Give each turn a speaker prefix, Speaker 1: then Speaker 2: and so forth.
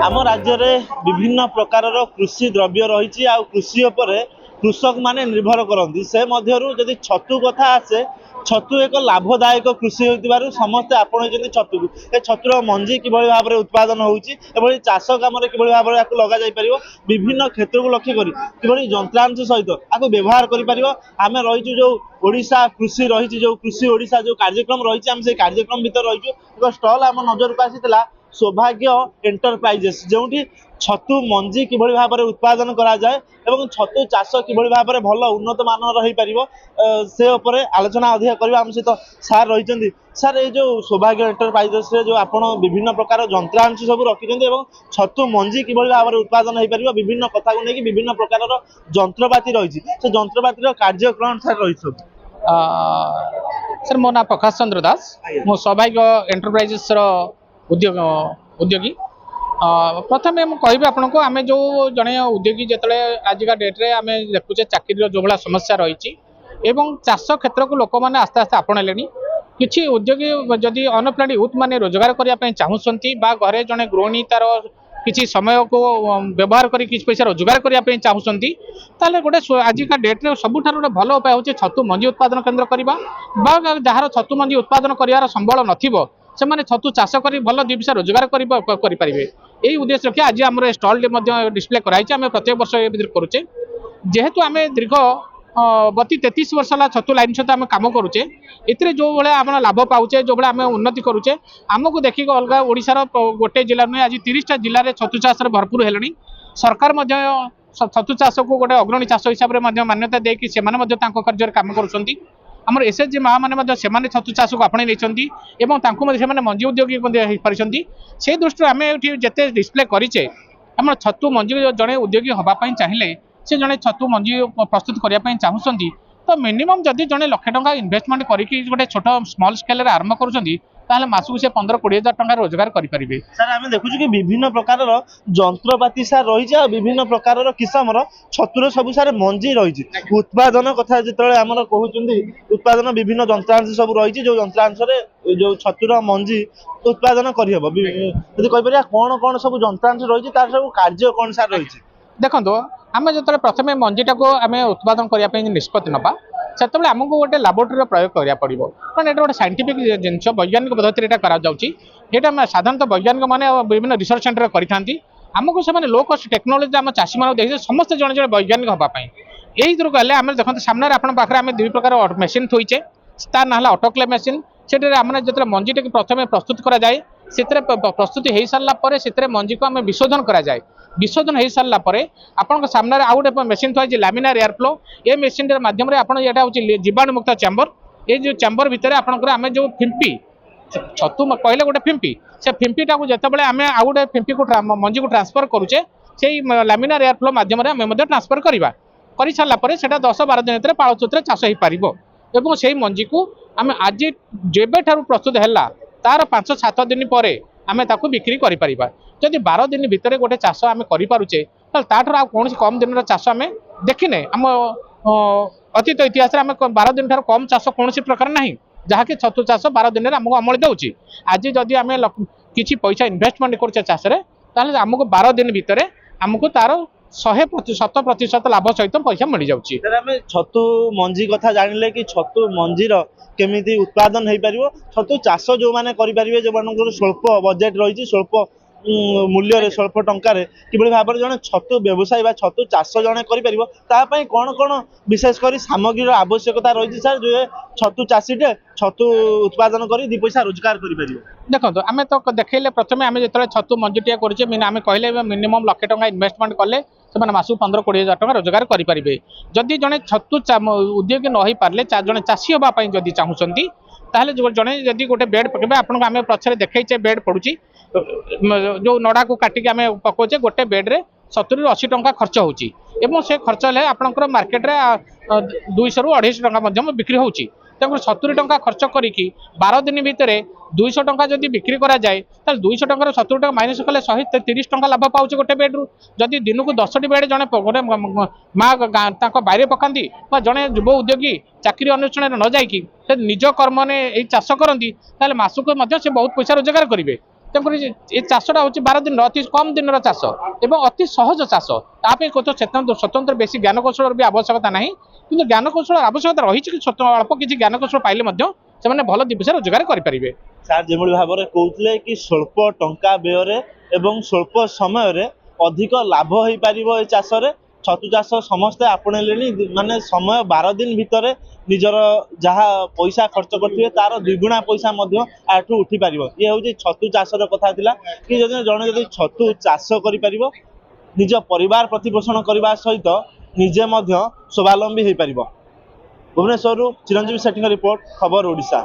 Speaker 1: आम राज्य में विभिन्न प्रकार कृषि द्रव्य रही कृषि कृषक माने निर्भर करती से जदि छतु कथा आसे छतु एक लाभदायक कृषि हो समस्ते आपणे छतु ए छतुर मंजी कि भाव में उत्पादन होती चाष कम कि भाव में लग जापर विभिन्न क्षेत्र को लक्ष्य कर कि जंत्रांश सहित आपको व्यवहार करें रही जो ओडिशा कृषि रही जो कृषि ओडिशा जो कार्यक्रम रही आम से कार्यक्रम भितर रही एक स्टल आम नजर को आसी सौभाग्य एंटरप्राइजेस जो छतु मंजी कि भाव में उत्पादन करा जाए एवं छतु चाष कि भाव में भल उन्नत मानर हो पार से आलोचना अधिक करवा आम सहित सार रही सार ये जो सौभाग्य एंटरप्राइजेस जो आप विभिन्न प्रकार जंत्रांश सब रखिंट छतु मंजी कि भाव में उत्पादन हो पार विभिन्न कथा को लेकिन विभिन्न प्रकार जंत्रपाति रही से जंत्रपातिर कार्यक्रम सार रही सब
Speaker 2: सर मो ना प्रकाश चंद्र दास मो सौभाग्य एंटरप्राइजेस उद्योगी प्रथम मुझे आपको आम जो जड़े उद्योगी जिते आजिका डेट्रे आम देखुचे चाकरी जो भाया समस्या रही चाष क्षेत्र को लोक मैंने आस्ते आस्ते आपणले किसी उद्योगी जदि अनएम्प्लॉयड यूथ मैंने रोजगार करने चाहूँगी घरे जड़े गृहिणी तार किसी समय को व्यवहार कर किसी पैसा रोजगार करने चाहूँगी गोटे आजिका डेट्रे सबुठ गोटे भल उपाय हूँ छतु मंजी उत्पादन केन्द्र करवा जार छतु मंजी उत्पादन कर संबल नथिबो से माने छतु चाष कर भल दुई पैसा रोजगार करेंगे यही उद्देश्य रखिए आज आम स्टल डिस्प्ले कराई आम प्रत्येक वर्ष करुचे जेहेतु आम दीर्घ 32-33 वर्ष है छतु लाइन सहित आम कम करुचे ए जो भाया आम लाभ पाचे जो भाया आम उन्नति करुचे आमको देखिक अलग ओडिशार गोटे जिला नुहे आज 30टा जिले में छतु चाष भरपूर है सरकार छतु चाष को गोटे अग्रणी चाष हिसाब से मान्यता देकी कार्य कम करुँच आमर एसएचजी माँ मैंने छतु चाष को आपणे नहीं मंजी उद्योगी पारी से दृष्टि आम ये जिते डिस्प्ले करें आम छतु मंजी जड़े उद्योगी हाँपाई चाहिए से जड़े छतु मंजी प्रस्तुत करने चाहूँगी तो मिनिमम जदि जड़े लक्षे टका इन्वेस्टमेंट करके गोटे छोट स्मॉल स्केल आरंभ करुँच मासक से 15-20 हजार टका रोजगार करेंगे।
Speaker 1: सर आम देखु कि विभिन्न प्रकार जंत्रपाति सार रही विभिन्न प्रकार किसम छतुर सब सारे मंजी रही उत्पादन कथा जो आम कहते उत्पादन विभिन्न जंत्रांश सब रही जो जंत्रांश जो छतुर मंजी उत्पादन करपर कौन कौन सब जंत्रांश रही तार सब कार्य कौन सार रही
Speaker 2: देखो आम जो प्रथम मंजीटा को आम उत्पादन करने निष्पत्ति नवा से आमको गोटे लाबोरेटरी प्रयोग करा पड़ो कारण ये गोटे साइंटिफिक जिनस वैज्ञानिक पद्धति यहाँ साधारणतः वैज्ञानिक मैंने विभिन्न रिसर्च सेंटर करते आमको से लो कस्ट टेक्नोलोजी आम चाषी मान देखिए समस्त जड़े जड़े वैज्ञानिक हाँपाई यही दर गले आम देखते सामने आपे दुई प्रकार मेसीन थोचे तार ना ऑटोक्लेव मेसीन से जो मंजी टे प्रथम प्रस्तुत कराए से प्रस्तुति हो सारापर से मंजी को आम विशोधन कराए विशोधन हो सारापर आपण सामने आउ गोटे मेसीन थोड़ी लैमिनार एयर फ्लो ये मेसीन मध्यम यहाँ हूँ जीवाणुमुक्त चैम्बर ये जो चैम्बर भितर आपंकर आम जो फिंपी छतु कहले गोटे फिंपी से फिंपीटा को जिते आम आउ गोटे फिंपी को मंजी को ट्रांसफर करुचे से लैमिनार एयर फ्लो मध्यम आम ट्रांसफर करवा कर सारापर से 10-12 दिन भर पाळचुत्र चाष हो पार और से मंजी को आम आज जेबे ठारू प्रस्तुत है तार 5-7 दिन पर आम बिक्री कर जदि 12 दिन भितर गोटे चाष आम करें ताठर कौन कम दिन चाष आम देखने आम अतीत इतिहास आम 12 दिन ठार कम चाष कौन प्रकार ना जहाँकि छतु चाष 12 दिन में आमको अमल दूसरी आज जदि आम किसी पैसा इन्वेस्टमेंट कर चाषे आमको 12 दिन भितर आमको तार 100% लाभ सहित पैसा मिल जाए।
Speaker 1: छतु मंजी कथा जानिले कि छतु मंजीर केमिति उत्पादन हो पार छतु चाष जो मैंने करेंगे जो स्वल्प बजेट रही स्वल्प मूल्य स्वल्प टंकार कि भाव में जड़े छतु व्यवसायी छतु चाष जड़े कर कौन कौन विशेषकर सामग्री आवश्यकता रही सर जो छतु चाषीटे छतु उत्पादन कर 2 पैसा रोजगार कर
Speaker 2: देखो आम तो देखले प्रथम आम जो छतु मंजी टे करें कहले मिनिमम 1 लाख टका इन्वेस्टमेंट कले से मासक 15-20 हजार टका रोजगार करेंगे जदि जड़े छतु उद्योगी न हो पारे जड़े चाषी हाँपाई जदि चाहूँगी ताहले जड़े जदि गोटे बेड पकड़े आपको आम पछे देखा बेड पड़ुची जो नड़ा को काटिक आम पकाचे गोटे बेड्रे 70-80 टंका खर्च होची एवं से खर्च है आपंकर मार्केट रे 200-250 टंका बिक्री होची तेणु 70 टंका खर्च करिकी 12 दिन भितर 200 टंका जदि बिक्री करा जाए 200 टंका 70 टंका माइनस कले 130 टंका लाभ पाउचे गोटे बेड्रु जदि दिन को 10टी बेड जड़े गोटे माँ बाहर पकाती जड़े युव उद्योगी चाकरी अन्वेषण न जाकि निज कर्म ने चाष करती मासक से बहुत पैसा रोजगार करेंगे ତେଣୁକରି ଏ ଚାଷଟା ହେଉଛି 12 ଦିନର ଅତି କମ୍ ଦିନର ଚାଷ ଏବଂ ଅତି ସହଜ ଚାଷ। ତା ପାଇଁ ସ୍ୱତନ୍ତ୍ର ବେଶୀ ଜ୍ଞାନକୌଶଳର ବି ଆବଶ୍ୟକତା ନାହିଁ, କିନ୍ତୁ ଜ୍ଞାନକୌଶଳ ଆବଶ୍ୟକତା ରହିଛି କି ଅଳ୍ପ କିଛି ଜ୍ଞାନକୌଶଳ ପାଇଲେ ମଧ୍ୟ ସେମାନେ ଭଲ ଦୁଇ ପଇସା ରୋଜଗାର କରିପାରିବେ।
Speaker 1: ସାର୍ ଯେଭଳି ଭାବରେ କହୁଥିଲେ କି ସ୍ୱଳ୍ପ ଟଙ୍କା ବ୍ୟୟରେ ଏବଂ ସ୍ୱଳ୍ପ ସମୟରେ ଅଧିକ ଲାଭ ହେଇପାରିବ ଏ ଚାଷରେ। ଛତୁ ଚାଷ ସମସ୍ତେ ଆପଣେଇଲେଣି, ମାନେ ସମୟ 12 ଦିନ ଭିତରେ ନିଜର ଯାହା ପଇସା ଖର୍ଚ୍ଚ କରିଥିବେ ତାର ଦ୍ୱିଗୁଣା ପଇସା ମଧ୍ୟ ଆଠୁ ଉଠି ପାରିବ। ଇଏ ହେଉଛି ଛତୁ ଚାଷର କଥା ଥିଲା କି ଜଣେ ଯଦି ଛତୁ ଚାଷ କରିପାରିବ ନିଜ ପରିବାର ପ୍ରତିପୋଷଣ କରିବା ସହିତ ନିଜେ ମଧ୍ୟ ସ୍ୱାବଲମ୍ବୀ ହେଇପାରିବ। ଭୁବନେଶ୍ୱରରୁ ଚିରଞ୍ଜୀବୀ ସେଠୀଙ୍କ ରିପୋର୍ଟ, ଖବର ଓଡ଼ିଶା।